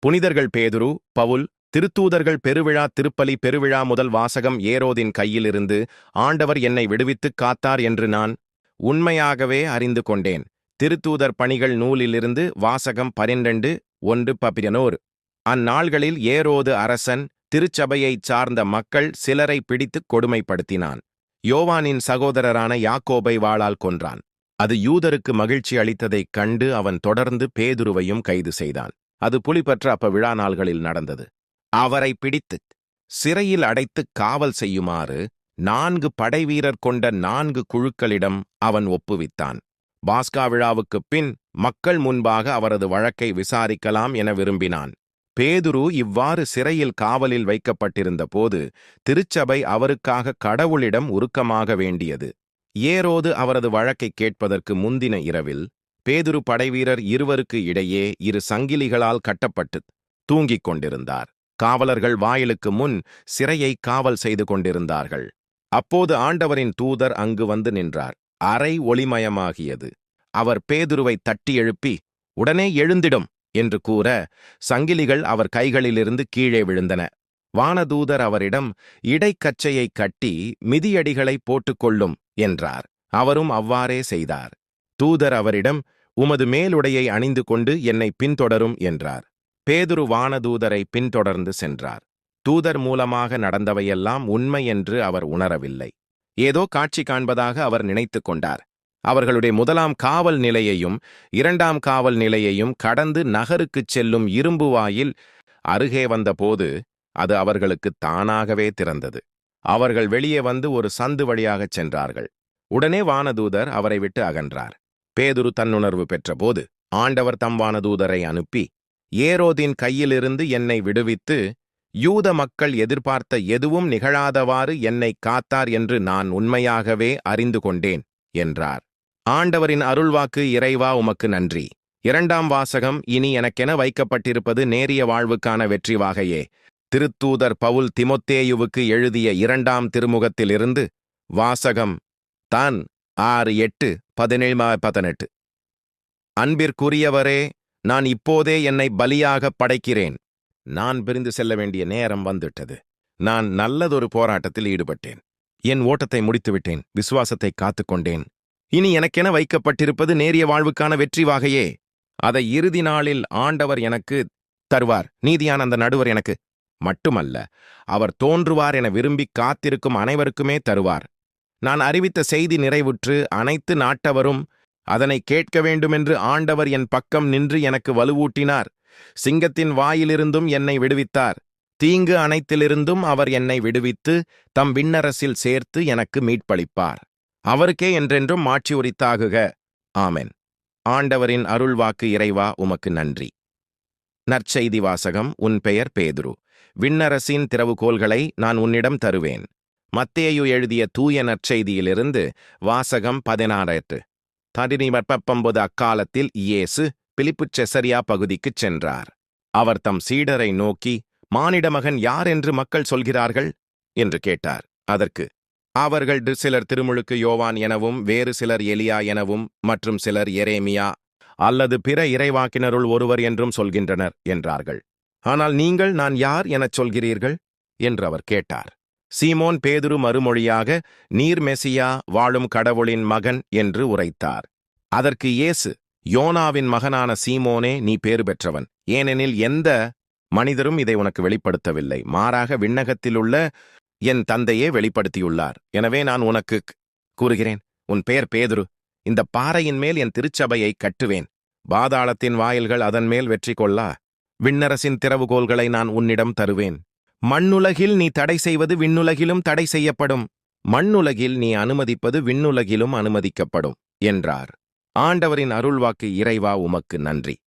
புனிதர்கள் பேதுரு, பவுல், திருத்தூதர்கள் பெருவிழா திருப்பலி பெருவிழா முதல் வாசகம். ஏரோதின் கையிலிருந்து ஆண்டவர் என்னை விடுவித்துக் காத்தார் என்று நான் உண்மையாகவே அறிந்து கொண்டேன். திருத்தூதர் பணிகள் நூலிலிருந்து வாசகம் 12:1. அந்நாள்களில் ஏரோது அரசன் திருச்சபையைச் சார்ந்த மக்கள் சிலரை பிடித்துக் கொடுமைப்படுத்தினான். யோவானின் சகோதரரான யாக்கோபை வாளால் கொன்றான். அது யூதருக்கு மகிழ்ச்சி அளித்ததைக் கண்டு அவன் தொடர்ந்து பேதுருவையும் கைது செய்தான். அது புலிபற்ற அப்ப விழா நாள்களில் நடந்தது. அவரை பிடித்து சிறையில் அடைத்துக் காவல் செய்யுமாறு 4 படைவீரர் கொண்ட 4 குழுக்களிடம் அவன் ஒப்புவித்தான். பாஸ்கா விழாவுக்குப் பின் மக்கள் முன்பாக அவரது வழக்கை விசாரிக்கலாம் என விரும்பினான். பேதுரு இவ்வாறு சிறையில் காவலில் வைக்கப்பட்டிருந்த போது திருச்சபை அவருக்காக கடவுளிடம் உருக்கமாக வேண்டியது. ஏரோது அவரது வழக்கை கேட்பதற்கு முந்தின இரவில் பேதுரு படைவீரர் 2 இடையே 2 சங்கிலிகளால் கட்டப்பட்டு தூங்கிக் கொண்டிருந்தார். காவலர்கள் வாயிலுக்கு முன் சிறையை காவல் செய்து கொண்டிருந்தார்கள். அப்போது ஆண்டவரின் தூதர் அங்கு வந்து நின்றார். அறை ஒளிமயமாகியது. அவர் பேதுருவை தட்டி எழுப்பி, "உடனே எழுந்திடும்" என்று கூற சங்கிலிகள் அவர் கைகளிலிருந்து கீழே விழுந்தன. வானதூதர் அவரிடம், "இடைக்கச்சையை கட்டி மிதியடிகளை போட்டுக்கொள்ளும்" என்றார். அவரும் அவ்வாறே செய்தார். தூதர் அவரிடம், "உமது மேலுடையை அணிந்து கொண்டு என்னை பின்தொடரும்" என்றார். பேதுரு வானதூதரை பின்தொடர்ந்து சென்றார். தூதர் மூலமாக நடந்தவையெல்லாம் உண்மை என்று அவர் உணரவில்லை. ஏதோ காட்சி காண்பதாக அவர் நினைத்துக் கொண்டார். அவர்களுடைய 1ஆம் காவல் நிலையையும் 2ஆம் காவல் நிலையையும் கடந்து நகருக்குச் செல்லும் இரும்பு வாயில் அருகே வந்தபோது அது அவர்களுக்கு தானாகவே திறந்தது. அவர்கள் வெளியே வந்து ஒரு சந்து வழியாகச் சென்றார்கள். உடனே வானதூதர் அவரை விட்டு அகன்றார். பேதுரு தன்னுணர்வு பெற்றபோது ஆண்டவர் தம் வானதூதரை அனுப்பி, "ஏரோதின் கையிலிருந்து என்னை விடுவித்து யூத மக்கள் எதிர்பார்த்த எதுவும் நிகழாதவாறு என்னை காத்தார் என்று நான் உண்மையாகவே அறிந்து கொண்டேன்" என்றார். ஆண்டவரின் அருள்வாக்கு. இறைவா, உமக்கு நன்றி. 2ஆம் வாசகம். இனி எனக்கென வைக்கப்பட்டிருப்பது நேரிய வாழ்வுக்கான வெற்றி வாகையே. திருத்தூதர் பவுல் திமோத்தேயுவுக்கு எழுதிய 2ஆம் திருமுகத்திலிருந்து வாசகம். தான் 6:8-17. அன்பிற்குரியவரே, நான் இப்போதே என்னை பலியாக படைக்கிறேன். நான் பிரிந்து செல்ல வேண்டிய நேரம் வந்துவிட்டது. நான் நல்லதொரு போராட்டத்தில் ஈடுபட்டேன். என் ஓட்டத்தை முடித்துவிட்டேன். விசுவாசத்தை காத்துக்கொண்டேன். இனி எனக்கென வைக்கப்பட்டிருப்பது நேரிய வாழ்வுக்கான வெற்றி வாகையே. அதை இறுதி நாளில் ஆண்டவர் எனக்கு தருவார். நீதியான அந்த நடுவர் எனக்கு மட்டுமல்ல, அவர் தோன்றுவார் என விரும்பி காத்திருக்கும் அனைவருக்குமே தருவார். நான் அறிவித்த செய்தி நிறைவுற்று அனைத்து நாட்டவரும் அதனை கேட்க வேண்டுமென்று ஆண்டவர் என் பக்கம் நின்று எனக்கு வலுவூட்டினார். சிங்கத்தின் வாயிலிருந்தும் என்னை விடுவித்தார். தீங்கு அனைத்திலிருந்தும் அவர் என்னை விடுவித்து தம் விண்ணரசில் சேர்த்து எனக்கு மீட்பளிப்பார். அவருக்கே என்றென்றும் மாட்சி உரித்தாகுக. ஆமென். ஆண்டவரின் அருள்வாக்கு. இறைவா, உமக்கு நன்றி. நற்செய்தி வாசகம். உன் பெயர் பேதுரு. விண்ணரசின் திறவுகோல்களை நான் உன்னிடம் தருவேன். மத்தேயு எழுதிய தூய நற்செய்தியிலிருந்து வாசகம். 16:19. அக்காலத்தில் இயேசு பிலிப்புச் செசரியா பகுதிக்குச் சென்றார். அவர் தம் சீடரை நோக்கி, "மானிடமகன் யார் என்று மக்கள் சொல்கிறார்கள்?" என்று கேட்டார். அதற்கு அவர்கள், "சிலர் திருமுழுக்கு யோவான் எனவும், வேறு சிலர் எலியா எனவும், மற்றும் சிலர் எரேமியா அல்லது பிற இறைவாக்கினருள் ஒருவர் என்றும் சொல்கின்றனர்" என்றார்கள். "ஆனால் நீங்கள் நான் யார் எனச் சொல்கிறீர்கள்?" என்று அவர் கேட்டார். சீமோன் பேதுரு மறுமொழியாக, "நீர் மெசியா, வாழும் கடவுளின் மகன்" என்று உரைத்தார். அதற்கு இயேசு, "யோனாவின் மகனான சீமோனே, நீ பேறு பெற்றவன். ஏனெனில் எந்த மனிதரும் இதை உனக்கு வெளிப்படுத்தவில்லை. மாறாக விண்ணகத்திலுள்ள என் தந்தையே வெளிப்படுத்தியுள்ளார். எனவே நான் உனக்கு கூறுகிறேன், உன் பெயர் பேதுரு. இந்த பாறையின் மேல் என் திருச்சபையை கட்டுவேன். பாதாளத்தின் வாயில்கள் அதன் மேல் வெற்றி கொள்ளா. விண்ணரசின் திறவுகோல்களை நான் உன்னிடம் தருவேன். மண்ணுலகில் நீ தடை செய்வது விண்ணுலகிலும் தடை செய்யப்படும். மண்ணுலகில் நீ அனுமதிப்பது விண்ணுலகிலும் அனுமதிக்கப்படும்" என்றார். ஆண்டவரின் அருள்வாக்கு. இறைவா, உமக்கு நன்றி.